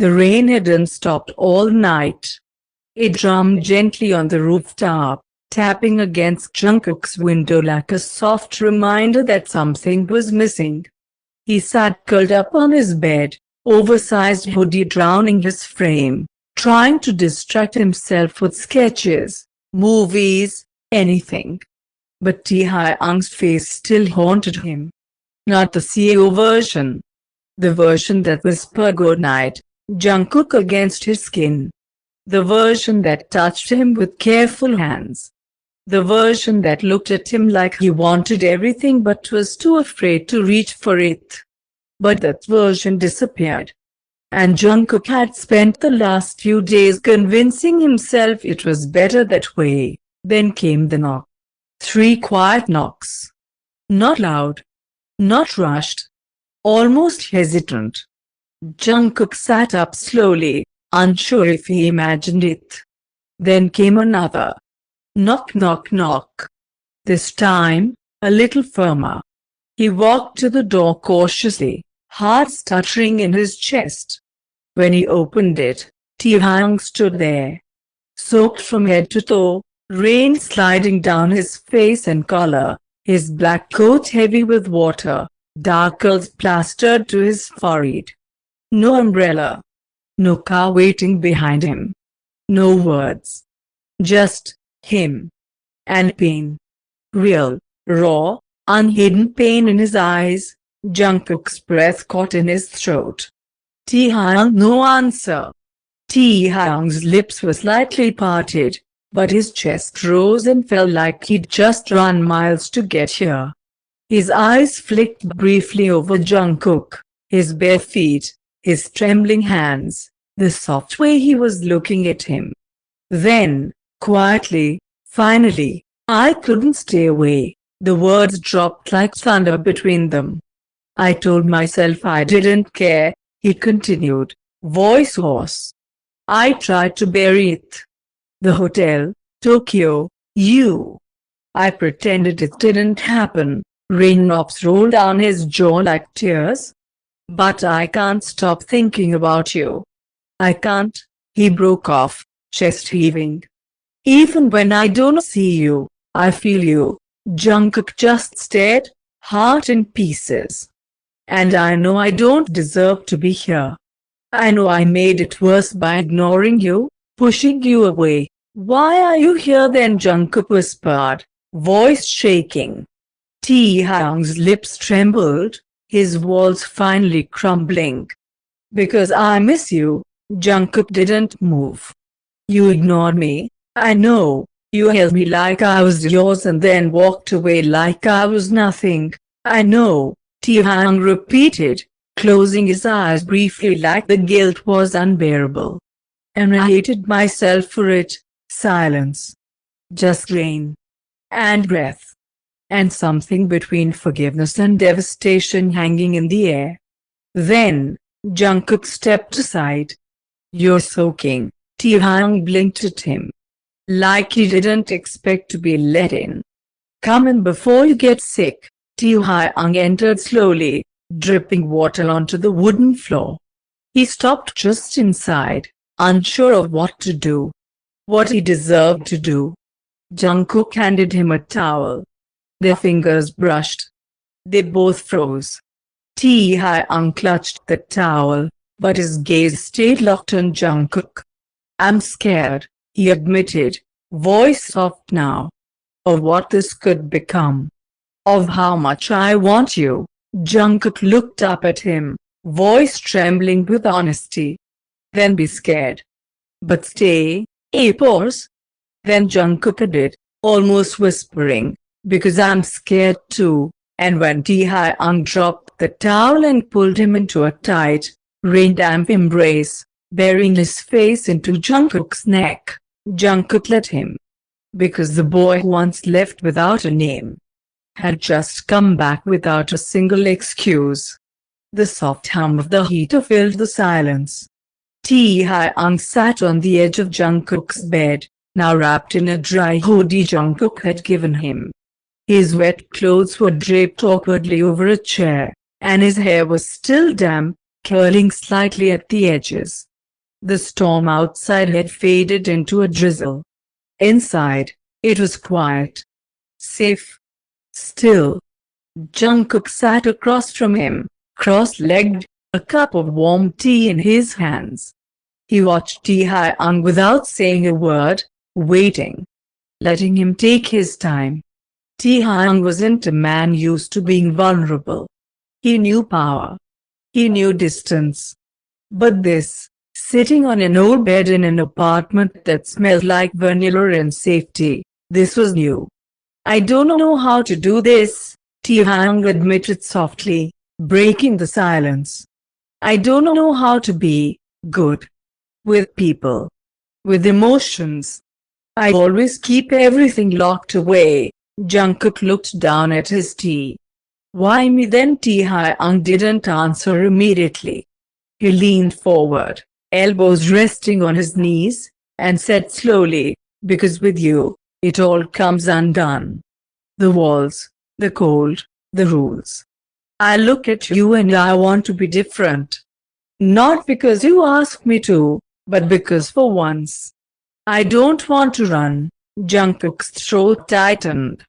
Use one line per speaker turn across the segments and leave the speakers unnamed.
The rain hadn't stopped all night. It drummed gently on the rooftop, tapping against Jungkook's window like a soft reminder that something was missing. He sat curled up on his bed, oversized hoodie drowning his frame, trying to distract himself with sketches, movies, anything. But Taehyung's face still haunted him. Not the CEO version. The version that whispered goodnight, Jungkook against his skin. The version that touched him with careful hands. The version that looked at him like he wanted everything but was too afraid to reach for it. But that version disappeared. And Jungkook had spent the last few days convincing himself it was better that way. Then came the knock. 3 quiet knocks. Not loud. Not rushed. Almost hesitant. Jungkook sat up slowly, unsure if he imagined it. Then came another. Knock knock knock. This time, a little firmer. He walked to the door cautiously, heart stuttering in his chest. When he opened it, Taehyung stood there. Soaked from head to toe, rain sliding down his face and collar, his black coat heavy with water, dark curls plastered to his forehead. No umbrella. No car waiting behind him. No words. Just him. And pain. Real, raw, unhidden pain in his eyes. Jungkook's breath caught in his throat. Taehyung, no answer. Taehyung's lips were slightly parted, but his chest rose and fell like he'd just run miles to get here. His eyes flicked briefly over Jungkook, his bare feet, his trembling hands, the soft way he was looking at him. Then, quietly, finally, I couldn't stay away. The words dropped like thunder between them. I told myself I didn't care, he continued, voice hoarse. I tried to bury it. The hotel, Tokyo, you. I pretended it didn't happen. Raindrops rolled down his jaw like tears. But I can't stop thinking about you. I can't, he broke off, chest heaving. Even when I don't see you, I feel you. Jungkook just stared, heart in pieces. And I know I don't deserve to be here. I know I made it worse by ignoring you, pushing you away. Why are you here then? Jungkook whispered, voice shaking. Taehyung's lips trembled, his walls finally crumbling. Because I miss you. Jungkook didn't move. You ignored me, I know. You held me like I was yours and then walked away like I was nothing. I know, Taehyung repeated, closing his eyes briefly like the guilt was unbearable. And I hated myself for it. Silence. Just rain. And breath. And something between forgiveness and devastation hanging in the air. Then, Jungkook stepped aside. You're soaking. Taehyung blinked at him. Like he didn't expect to be let in. Come in before you get sick. Taehyung entered slowly, dripping water onto the wooden floor. He stopped just inside, unsure of what to do. What he deserved to do. Jungkook handed him a towel. Their fingers brushed. They both froze. Taehyung clutched the towel, but his gaze stayed locked on Jungkook. I'm scared, he admitted, voice soft now. Of what this could become. Of how much I want you. Jungkook looked up at him, voice trembling with honesty. Then be scared. But stay, pause. Then Jungkook added, almost whispering, because I'm scared too. And when Taehyung dropped the towel and pulled him into a tight, rain-damp embrace, burying his face into Jungkook's neck, Jungkook let him. Because the boy who once left without a name had just come back without a single excuse. The soft hum of the heater filled the silence. Taehyung sat on the edge of Jungkook's bed, now wrapped in a dry hoodie Jungkook had given him. His wet clothes were draped awkwardly over a chair, and his hair was still damp, curling slightly at the edges. The storm outside had faded into a drizzle. Inside, it was quiet, safe, still. Jungkook sat across from him, cross-legged, a cup of warm tea in his hands. He watched Taehyung without saying a word, waiting, letting him take his time. Taehyung wasn't a man used to being vulnerable. He knew power. He knew distance. But this, sitting on an old bed in an apartment that smelled like vanilla and safety, this was new. I don't know how to do this, Taehyung admitted softly, breaking the silence. I don't know how to be good with people, with emotions. I always keep everything locked away. Jungkook looked down at his tea. Why me then? Taehyung didn't answer immediately. He leaned forward, elbows resting on his knees, and said slowly, because with you, it all comes undone. The walls, the cold, the rules. I look at you and I want to be different. Not because you ask me to, but because for once. I don't want to run. Jungkook's throat tightened.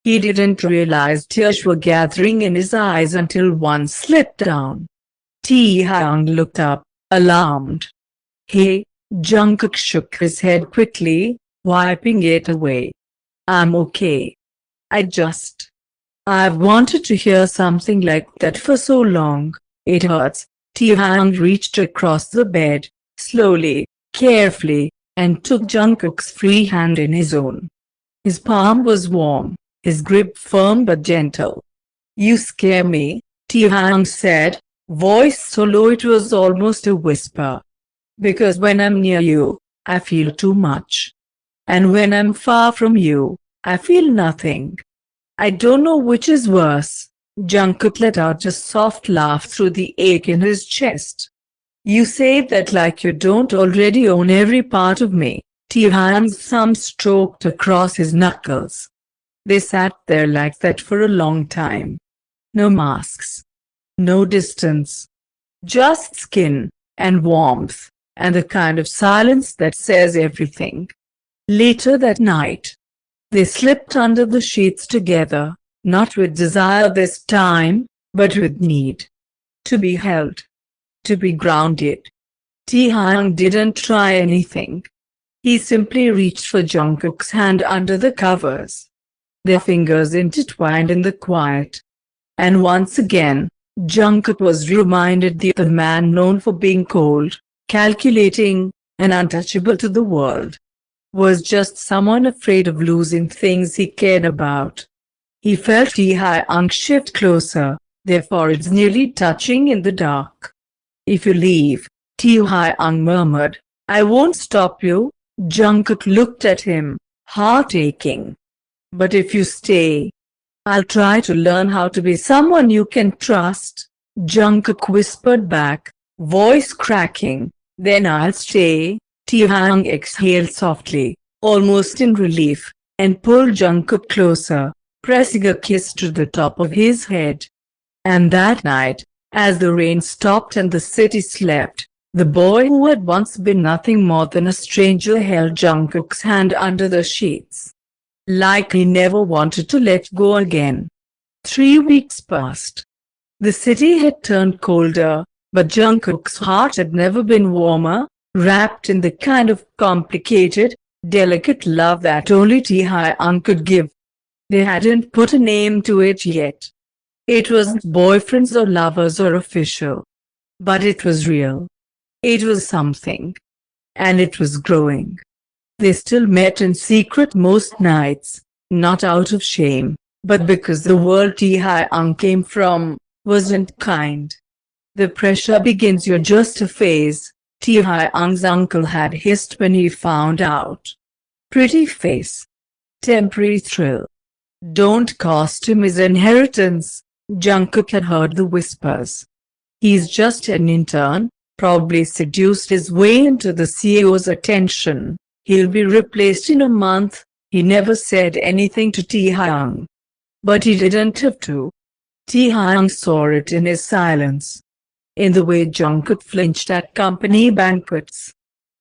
He didn't realize tears were gathering in his eyes until one slipped down. Taehyung looked up, alarmed. Hey, Jungkook shook his head quickly, wiping it away. I'm okay. I've wanted to hear something like that for so long. It hurts. Taehyung reached across the bed, slowly, carefully, and took Jungkook's free hand in his own. His palm was warm, his grip firm but gentle. You scare me, Taehyung said, voice so low it was almost a whisper. Because when I'm near you, I feel too much. And when I'm far from you, I feel nothing. I don't know which is worse. Jungkook let out a soft laugh through the ache in his chest. You say that like you don't already own every part of me. Taehyung's thumb stroked across his knuckles. They sat there like that for a long time. No masks. No distance. Just skin, and warmth, and the kind of silence that says everything. Later that night, they slipped under the sheets together, not with desire this time, but with need. To be held. To be grounded. Taehyung didn't try anything. He simply reached for Jungkook's hand under the covers. Their fingers intertwined in the quiet. And once again, Jungkook was reminded that the man known for being cold, calculating, and untouchable to the world, was just someone afraid of losing things he cared about. He felt Taehyung shift closer, their foreheads nearly touching in the dark. If you leave, Taehyung murmured, I won't stop you. Jungkook looked at him, heart aching. But if you stay, I'll try to learn how to be someone you can trust. Jungkook whispered back, voice cracking. Then I'll stay. Taehyung exhaled softly, almost in relief, and pulled Jungkook closer, pressing a kiss to the top of his head. And that night, as the rain stopped and the city slept, the boy who had once been nothing more than a stranger held Jungkook's hand under the sheets. Like he never wanted to let go again. 3 weeks passed. The city had turned colder, but Jungkook's heart had never been warmer, wrapped in the kind of complicated, delicate love that only Taehyung could give. They hadn't put a name to it yet. It wasn't boyfriends or lovers or official. But it was real. It was something. And it was growing. They still met in secret most nights, not out of shame, but because the world Taehyung came from wasn't kind. The pressure begins, you're just a phase, Taehyung's uncle had hissed when he found out. Pretty face. Temporary thrill. Don't cost him his inheritance. Jungkook had heard the whispers. He's just an intern, probably seduced his way into the CEO's attention. He'll be replaced in a month. He never said anything to Taehyung. But he didn't have to. Taehyung saw it in his silence. in the way Jungkook flinched at company banquets,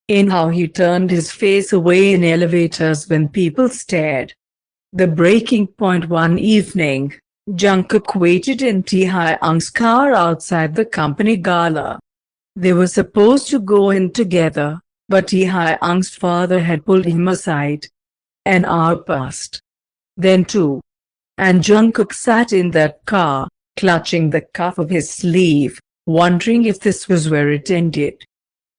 in how he turned his face away in elevators when people stared. The breaking point one evening, Jungkook waited in Taehyung's car outside the company gala. They were supposed to go in together, but Taehyung's father had pulled him aside. An hour passed. Then two. And Jungkook sat in that car, clutching the cuff of his sleeve, wondering if this was where it ended.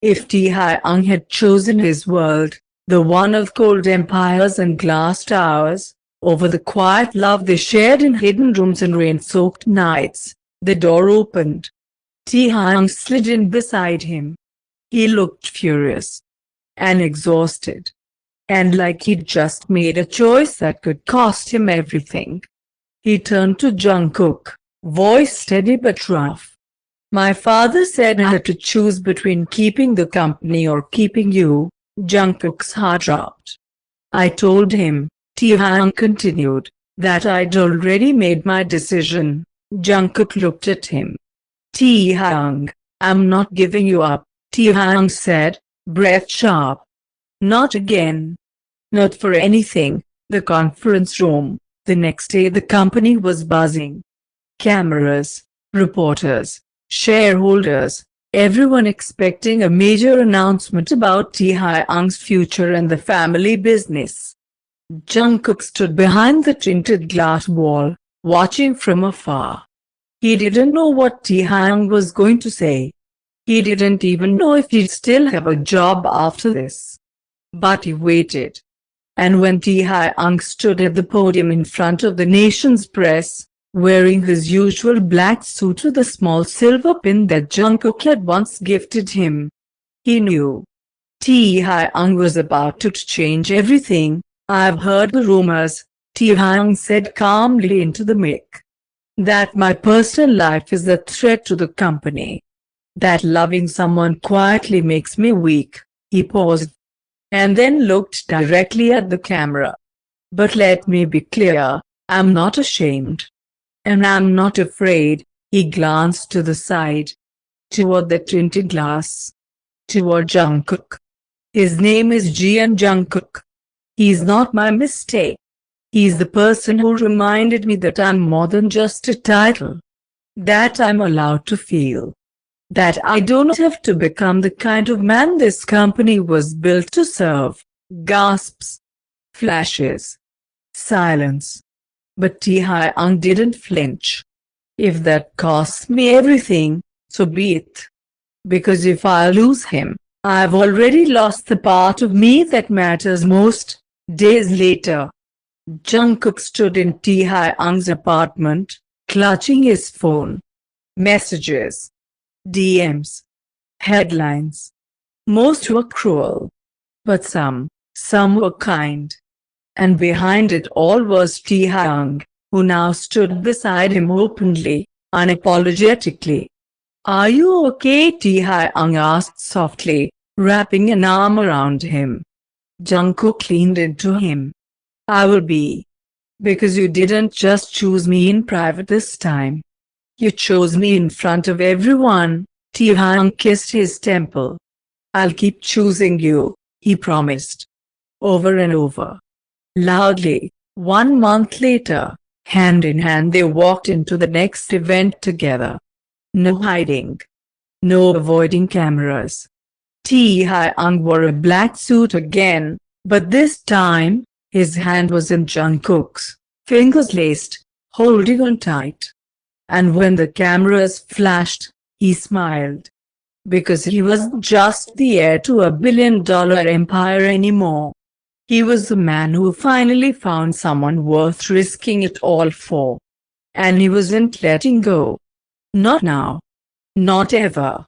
If Taehyung had chosen his world, the one of cold empires and glass towers, over the quiet love they shared in hidden rooms and rain-soaked nights, the door opened. Taehyung slid in beside him. He looked furious and exhausted, and like he'd just made a choice that could cost him everything. He turned to Jungkook, voice steady but rough. "My father said I had to choose between keeping the company or keeping you." Jungkook's heart dropped. "I told him," Taehyung continued, "that I'd already made my decision." Jungkook looked at him. "Taehyung, I'm not giving you up," Taehyung said, breath sharp. "Not again. Not for anything." The conference room. The next day the company was buzzing. Cameras, reporters, shareholders, everyone expecting a major announcement about Taehyung's future and the family business. Jungkook stood behind the tinted glass wall, watching from afar. He didn't know what Taehyung was going to say. He didn't even know if he'd still have a job after this. But he waited. And when Taehyung stood at the podium in front of the nation's press, wearing his usual black suit with a small silver pin that Jungkook had once gifted him, he knew Taehyung was about to change everything. "I've heard the rumors," Taehyung said calmly into the mic, "that my personal life is a threat to the company. That loving someone quietly makes me weak." He paused, and then looked directly at the camera. "But let me be clear, I'm not ashamed. And I'm not afraid." He glanced to the side, toward the tinted glass, toward Jungkook. "His name is Jungkook. He's not my mistake. He's the person who reminded me that I'm more than just a title. That I'm allowed to feel. That I don't have to become the kind of man this company was built to serve." Gasps. Flashes. Silence. But Taehyung didn't flinch. "If that costs me everything, so be it. Because if I lose him, I've already lost the part of me that matters most." Days later, Jungkook stood in Taehyung's apartment, clutching his phone. Messages. DMs. Headlines. Most were cruel. But some were kind. And behind it all was Taehyung, who now stood beside him openly, unapologetically. "Are you okay?" Taehyung asked softly, wrapping an arm around him. Jungkook leaned into him. "I will be. Because you didn't just choose me in private this time. You chose me in front of everyone." Taehyung kissed his temple. "I'll keep choosing you," he promised. Over and over. Loudly. 1 month later, hand in hand they walked into the next event together. No hiding. No avoiding cameras. Taehyung wore a black suit again, but this time, his hand was in Jungkook's, fingers laced, holding on tight. And when the cameras flashed, he smiled. Because he wasn't just the heir to a billion-dollar empire anymore. He was the man who finally found someone worth risking it all for. And he wasn't letting go. Not now. Not ever.